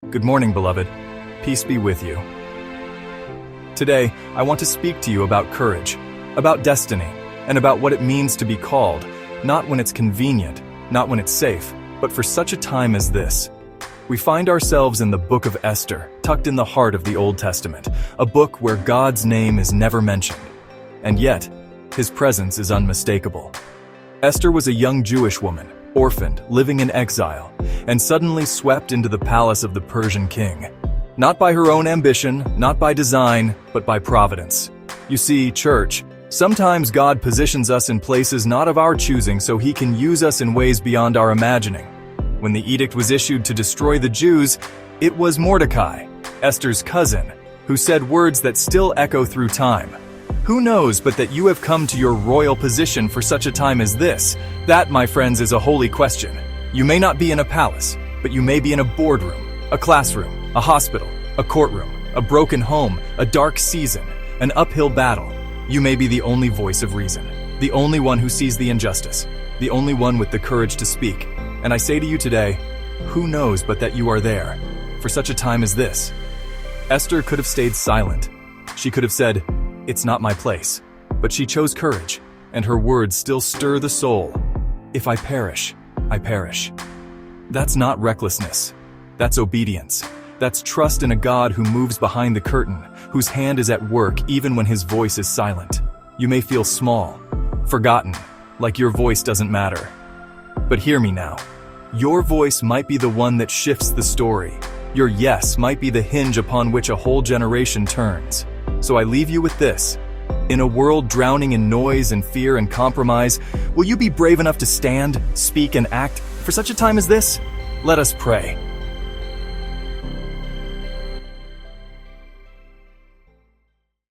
Good morning, beloved. Peace be with you. Today, I want to speak to you about courage, about destiny, and about what it means to be called, not when it's convenient, not when it's safe, but for such a time as this. We find ourselves in the book of Esther, tucked in the heart of the Old Testament, a book where God's name is never mentioned. And yet, his presence is unmistakable. Esther was a young Jewish woman, orphaned, living in exile, and suddenly swept into the palace of the Persian king. Not by her own ambition, not by design, but by providence. You see, church, sometimes God positions us in places not of our choosing so he can use us in ways beyond our imagining. When the edict was issued to destroy the Jews, it was Mordecai, Esther's cousin, who said words that still echo through time. Who knows but that you have come to your royal position for such a time as this? That, my friends, is a holy question. You may not be in a palace, but you may be in a boardroom, a classroom, a hospital, a courtroom, a broken home, a dark season, an uphill battle. You may be the only voice of reason, the only one who sees the injustice, the only one with the courage to speak. And I say to you today, who knows but that you are there, for such a time as this? Esther could have stayed silent. She could have said, "It's not my place." But she chose courage, and her words still stir the soul. If I perish, I perish. That's not recklessness. That's obedience. That's trust in a God who moves behind the curtain, whose hand is at work even when his voice is silent. You may feel small, forgotten, like your voice doesn't matter. But hear me now. Your voice might be the one that shifts the story. Your yes might be the hinge upon which a whole generation turns. So I leave you with this. In a world drowning in noise and fear and compromise, will you be brave enough to stand, speak, and act for such a time as this? Let us pray.